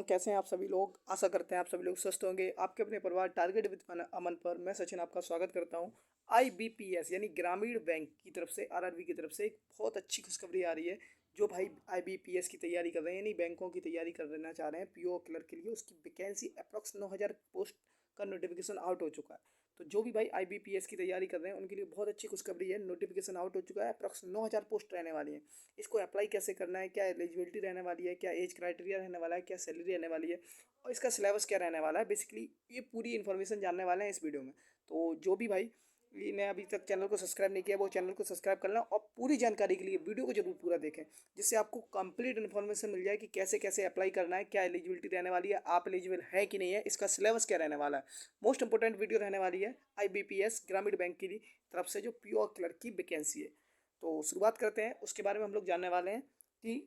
कैसे हैं आप सभी लोग। आशा करते हैं आप सभी लोग स्वस्थ होंगे। आपके अपने परिवार टारगेट विद अमन पर मैं सचिन आपका स्वागत करता हूं। आईबीपीएस यानी ग्रामीण बैंक की तरफ से आरआरबी की तरफ से एक बहुत अच्छी खुशखबरी आ रही है। जो भाई आईबीपीएस की तैयारी कर रहे हैं यानी बैंकों की तैयारी करना चाह रहे हैं पीओ क्लर्क के लिए, उसकी वैकेंसी अप्रॉक्स 9,000 पोस्ट का नोटिफिकेशन आउट हो चुका है। तो जो भी भाई आईबीपीएस की तैयारी कर रहे हैं उनके लिए बहुत अच्छी खुशखबरी है। नोटिफिकेशन आउट हो चुका है, अप्रॉक्स 9,000 पोस्ट रहने वाली हैं। इसको अप्लाई कैसे करना है, क्या एलिजिबिलिटी रहने वाली है, क्या एज क्राइटेरिया रहने वाला है, क्या सैलरी रहने वाली है और इसका सिलेबस क्या रहने वाला है, बेसिकली ये पूरी इन्फॉर्मेशन जानने वाले हैं इस वीडियो में। तो जो भी भाई ने अभी तक चैनल को सब्सक्राइब नहीं किया वो चैनल को सब्सक्राइब कर लें और पूरी जानकारी के लिए वीडियो को जरूर पूरा देखें, जिससे आपको कंप्लीट इन्फॉर्मेशन मिल जाए कि कैसे कैसे अप्लाई करना है, क्या एलिजिबिलिटी रहने वाली है, आप एलिजिबल है कि नहीं है, इसका सिलेबस क्या रहने वाला है। मोस्ट इंपोर्टेंट वीडियो रहने वाली है आईबीपीएस ग्रामीण बैंक की तरफ से जो पीओ क्लर्क की वैकेंसी है। तो शुरुआत करते हैं, उसके बारे में हम लोग जानने वाले हैं कि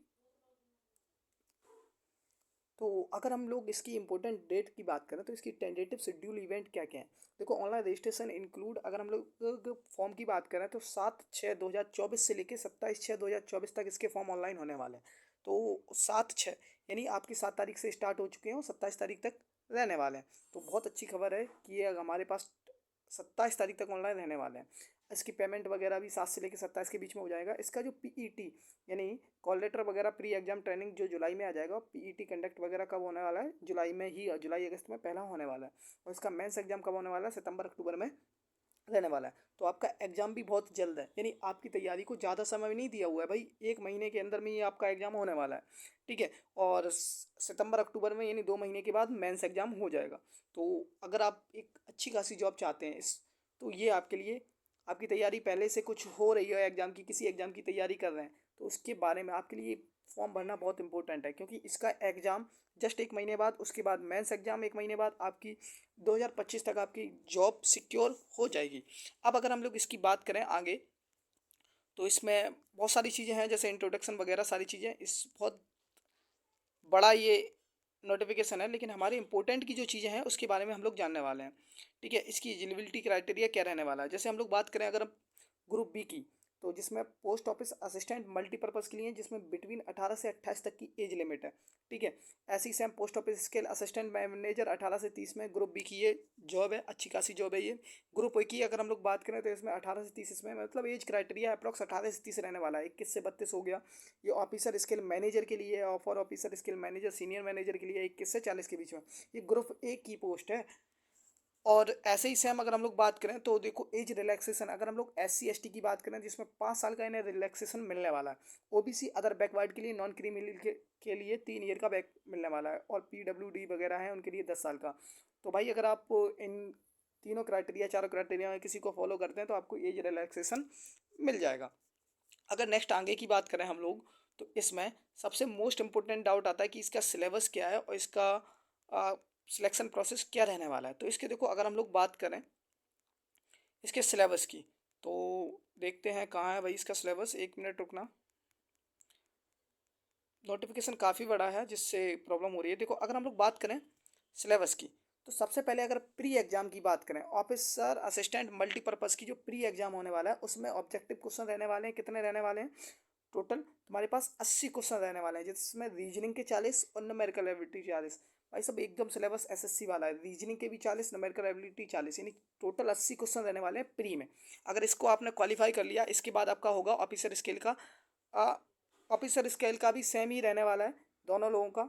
तो अगर हम लोग इसकी इंपॉर्टेंट डेट की बात करें तो इसकी टेंटेटिव शेड्यूल इवेंट क्या क्या है। देखो, ऑनलाइन रजिस्ट्रेशन इंक्लूड अगर हम लोग फॉर्म की बात करें तो 7/6/2024 से लेकर 27/6/2024 तक इसके फॉर्म ऑनलाइन होने वाले हैं। तो 7/6 यानी आपकी 7 तारीख से स्टार्ट हो चुके हैं और 27 तारीख तक रहने वाले हैं। तो बहुत अच्छी खबर है कि ये हमारे पास 27 तारीख तक ऑनलाइन रहने वाले हैं। इसकी पेमेंट वगैरह भी 7 से लेकर 27 के बीच में हो जाएगा। इसका जो पीईटी यानी कॉल लेटर वगैरह प्री एग्जाम ट्रेनिंग जो जुलाई में आ जाएगा, पीईटी कंडक्ट वगैरह कब होने वाला है, जुलाई में ही, जुलाई अगस्त में पहला होने वाला है। और इसका मेंस एग्जाम कब होने वाला है, सितंबर अक्टूबर में रहने वाला है। तो आपका एग्जाम भी बहुत जल्द है, यानी आपकी तैयारी को ज़्यादा समय नहीं दिया हुआ है भाई, 1 महीने के अंदर में ही आपका एग्जाम होने वाला है। ठीक है। और सितंबर अक्टूबर में यानी 2 महीने के बाद मेंस एग्जाम हो जाएगा। तो अगर आप एक अच्छी खासी जॉब चाहते हैं इस तो ये आपके लिए, आपकी तैयारी पहले से कुछ हो रही है एग्जाम की, किसी एग्जाम की तैयारी कर रहे हैं तो उसके बारे में आपके लिए फॉर्म भरना बहुत इंपॉर्टेंट है, क्योंकि इसका एग्ज़ाम जस्ट 1 महीने बाद, उसके बाद मेंस एग्जाम 1 महीने बाद आपकी 2025 तक आपकी जॉब सिक्योर हो जाएगी। अब अगर हम लोग इसकी बात करें आगे तो इसमें बहुत सारी चीज़ें हैं, जैसे इंट्रोडक्शन वगैरह सारी चीज़ें, इस बहुत बड़ा ये नोटिफिकेशन है, लेकिन हमारे इंपॉर्टेंट की जो चीज़ें हैं उसके बारे में हम लोग जानने वाले हैं। ठीक है। इसकी एलिजिबिलिटी क्राइटेरिया क्या रहने वाला है। जैसे हम लोग बात करें अगर हम ग्रुप बी की, तो जिसमें पोस्ट ऑफिस असिस्टेंट मल्टीपर्पज़ के लिए, जिसमें बिटवीन 18 से 28 तक की एज लिमिट है। ठीक है। ऐसी same post office scale assistant manager 18 से 30 में ग्रुप बी की ये जॉब है, अच्छी खासी जॉब है ये। ग्रुप ए की अगर हम लोग बात करें तो इसमें 18 से 30, इसमें मतलब एज क्राइटेरिया अप्रॉक्स 18 से 30 रहने वाला है, 21 से 32 हो गया। ये ऑफिसर स्किल मैनेजर के लिए है, for officer skill manager senior manager के लिए 21 से 40 के बीच में। ये ग्रुप ए की पोस्ट है। और ऐसे ही सेम अगर हम लोग बात करें तो देखो, एज रिलैक्सेशन अगर हम लोग SC ST की बात करें जिसमें 5 साल का इन्हें रिलैक्सेशन मिलने वाला है। OBC अदर बैकवर्ड के लिए, नॉन क्रीमी के लिए 3 ईयर का बैक मिलने वाला है, और PWD वगैरह हैं उनके लिए 10 साल का। तो भाई अगर आप इन तीनों क्राइटेरिया, चारों क्राइटेरिया में किसी को फॉलो करते हैं तो आपको एज रिलैक्सेशन मिल जाएगा। अगर नेक्स्ट आगे की बात करें हम लोग तो इसमें सबसे मोस्ट इम्पोर्टेंट डाउट आता है कि इसका सिलेबस क्या है और इसका सिलेक्शन प्रोसेस क्या रहने वाला है। तो इसके देखो, अगर हम लोग बात करें इसके सिलेबस की तो देखते हैं कहाँ है भाई इसका सिलेबस। 1 मिनट रुकना, नोटिफिकेशन काफ़ी बड़ा है जिससे प्रॉब्लम हो रही है। देखो, अगर हम लोग बात करें सिलेबस की तो सबसे पहले अगर प्री एग्जाम की बात करें, ऑफिसर असिस्टेंट मल्टीपर्पज़ की जो प्री एग्जाम होने वाला है उसमें ऑब्जेक्टिव क्वेश्चन रहने वाले हैं। कितने रहने वाले हैं टोटल, तुम्हारे पास 80 क्वेश्चन रहने वाले हैं, जिसमें रीजनिंग के 40 और न्यूमेरिकल एबिलिटी 40। भाई सब एकदम सिलेबस SSC वाला है, रीजनिंग के भी 40, न्यूमेरिकल एबिलिटी 40, यानी टोटल 80 क्वेश्चन रहने वाले हैं प्री में। अगर इसको आपने क्वालिफाई कर लिया, इसके बाद आपका होगा ऑफिसर स्केल का। ऑफिसर स्केल का भी सेम ही रहने वाला है दोनों लोगों का।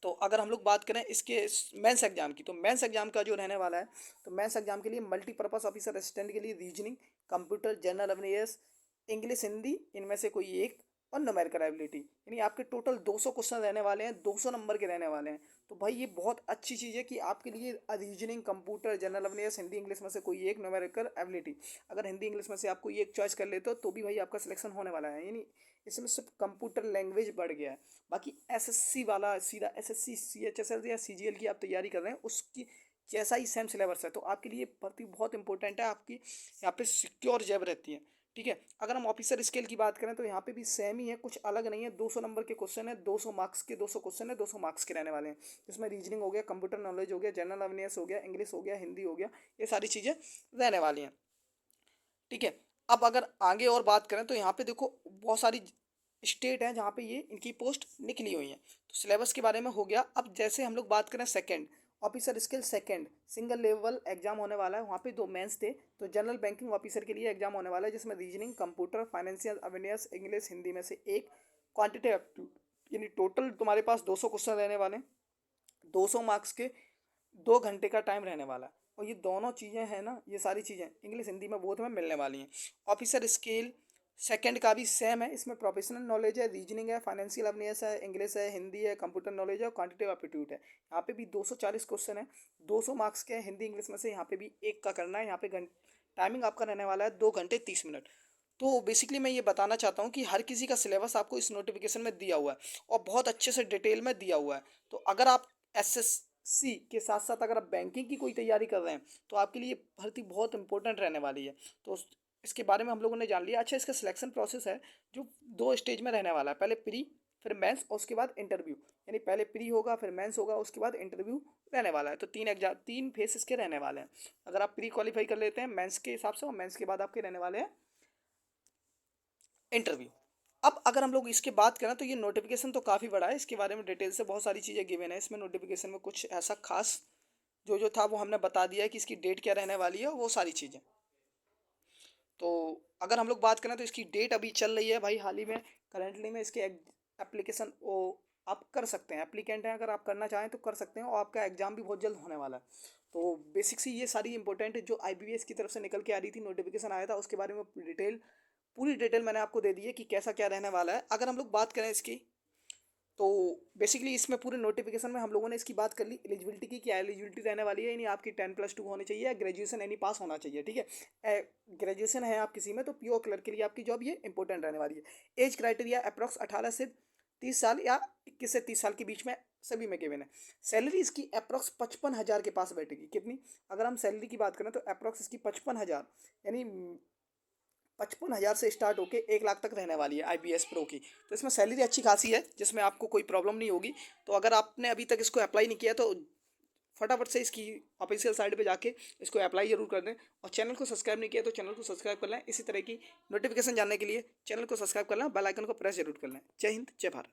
तो अगर हम लोग बात करें इसके मेंस एग्जाम की, तो मेंस एग्जाम का जो रहने वाला है, तो मेंस एग्जाम के लिए मल्टीपर्पज़ ऑफिसर असिस्टेंट के लिए reasoning, computer, general awareness, English, Hindi, इनमें से कोई एक, और न्यूमेरिकल एबिलिटी, यानी आपके टोटल 200 क्वेश्चन रहने वाले हैं, 200 नंबर के रहने वाले हैं। तो भाई ये बहुत अच्छी चीज़ है कि आपके लिए reasoning, computer, general awareness, Hindi English में से कोई एक, न्यूमेरिकल एबिलिटी, अगर हिंदी इंग्लिश में से आप कोई एक चॉइस कर लेते हो तो भी भाई आपका सिलेक्शन होने वाला है, यानी इसमें सिर्फ कंप्यूटर लैंग्वेज बढ़ गया है। बाकी SSC वाला सीधा SSC CHSL या CGL की आप तैयारी कर रहे हैं उसकी जैसा ही सेम सिलेबस है, तो आपके लिए भर्ती बहुत इंपॉर्टेंट है, आपकी यहाँ पे सिक्योर जॉब रहती है। ठीक है। अगर हम ऑफिसर स्केल की बात करें तो यहाँ पे भी सेम ही है, कुछ अलग नहीं है। 200 नंबर के क्वेश्चन है, 200 मार्क्स के 200 क्वेश्चन है, 200 मार्क्स के रहने वाले हैं, जिसमें रीजनिंग हो गया, कंप्यूटर नॉलेज हो गया, जनरल अवेयरनेस हो गया, इंग्लिश हो गया, हिंदी हो गया, ये सारी चीज़ें रहने वाली हैं। ठीक है। अब अगर आगे और बात करें तो यहाँ पे देखो बहुत सारी स्टेट हैं जहाँ पे ये इनकी पोस्ट निकली हुई हैं। तो सिलेबस के बारे में हो गया। अब जैसे हम लोग बात करें second officer skill second single level exam होने वाला है, वहाँ पे 2 मेंस थे। तो जनरल बैंकिंग ऑफिसर के लिए एग्जाम होने वाला है जिसमें reasoning, computer, financial awareness, English, Hindi में से एक, क्वांटिटेटिव एप्टीट्यूड, यानी टोटल तुम्हारे पास 200 क्वेश्चन रहने वाले हैं। 200 मार्क्स के 2 घंटे का टाइम रहने वाला है। और ये दोनों चीज़ें हैं ना, ये सारी चीज़ें इंग्लिश हिंदी में बोथ में मिलने वाली हैं। ऑफिसर स्केल सेकंड का भी सेम है, इसमें प्रोफेशनल नॉलेज है, रीजनिंग है, फाइनेंशियल अवेयरनेस है, इंग्लिश है, हिंदी है, कंप्यूटर नॉलेज है और क्वांटिटेटिव एप्टीट्यूड है। यहाँ पे भी 240 क्वेश्चन है, 200 मार्क्स के हैं। हिंदी इंग्लिश में से यहाँ पे भी एक का करना है। यहाँ पे टाइमिंग आपका रहने वाला है 2 घंटे 30 मिनट। तो बेसिकली मैं ये बताना चाहता हूँ कि हर किसी का सिलेबस आपको इस नोटिफिकेशन में दिया हुआ है और बहुत अच्छे से डिटेल में दिया हुआ है। तो अगर आप एसएससी के साथ साथ अगर आप बैंकिंग की कोई तैयारी कर रहे हैं तो आपके लिए भर्ती बहुत इंपॉर्टेंट रहने वाली है। तो इसके बारे में हम लोगों ने जान लिया। अच्छा, इसका सिलेक्शन प्रोसेस है जो 2 स्टेज में रहने वाला है, पहले प्री, फिर मेंस और उसके बाद इंटरव्यू। यानी पहले प्री होगा, फिर मेंस होगा, उसके बाद इंटरव्यू रहने वाला है। तो 3 फेस इसके रहने वाले हैं। अगर आप प्री क्वालिफाई कर लेते हैं मेंस के हिसाब से, और मेंस के बाद आपके रहने वाले हैं इंटरव्यू। अब अगर हम लोग इसके बात करें तो ये नोटिफिकेशन तो काफ़ी बड़ा है, इसके बारे में डिटेल से बहुत सारी चीज़ें गिवन है इसमें नोटिफिकेशन में। कुछ ऐसा खास जो जो था वो हमने बता दिया है कि इसकी डेट क्या रहने वाली है, वो सारी चीज़ें। तो अगर हम लोग बात करें तो इसकी डेट अभी चल रही है भाई, हाल ही में करेंटली में इसके एप्लीकेशन वो आप कर सकते हैं, एप्लीकेंट हैं अगर आप करना चाहें तो कर सकते हैं, और आपका एग्ज़ाम भी बहुत जल्द होने वाला है। तो बेसिक सी ये सारी इंपॉर्टेंट जो आईबीपीएस की तरफ से निकल के आ रही थी, नोटिफिकेशन आया था, उसके बारे में पूरी डिटेल मैंने आपको दे दी है कि कैसा क्या रहने वाला है। अगर हम लोग बात करें इसकी, तो बेसिकली इसमें पूरे नोटिफिकेशन में हम लोगों ने इसकी बात कर ली एलिजिबिलिटी की, क्या एलिजिबिलिटी रहने वाली है। यानी आपकी 10+2 होनी चाहिए या ग्रेजुएशन एनी पास होना चाहिए, ठीक है। ग्रेजुएशन है आप किसी में तो प्योर क्लर्क के लिए आपकी जॉब ये इंपॉर्टेंट रहने वाली है। एज क्राइटेरिया अप्रॉक्स 18 से 30 साल या 21 से 30 साल के बीच में सभी में गिवन है। सैलरी इसकी अप्रॉक्स 55,000 के पास बैठेगी। कितनी? अगर हम सैलरी की बात करें तो अप्रॉक्स इसकी 55,000, यानी 55,000 से स्टार्ट होके 1 लाख तक रहने वाली है आईबीएस प्रो की। तो इसमें सैलरी अच्छी खासी है जिसमें आपको कोई प्रॉब्लम नहीं होगी। तो अगर आपने अभी तक इसको अप्लाई नहीं किया तो फटाफट से इसकी ऑफिशियल साइट पे जाके इसको अप्लाई जरूर कर दें, और चैनल को सब्सक्राइब नहीं किया तो चैनल को सब्सक्राइब कर लें। इसी तरह की नोटिफिकेशन जानने के लिए चैनल को सब्सक्राइब कर लें, बेल आइकन को प्रेस जरूर कर लें। जय हिंद, जय भारत।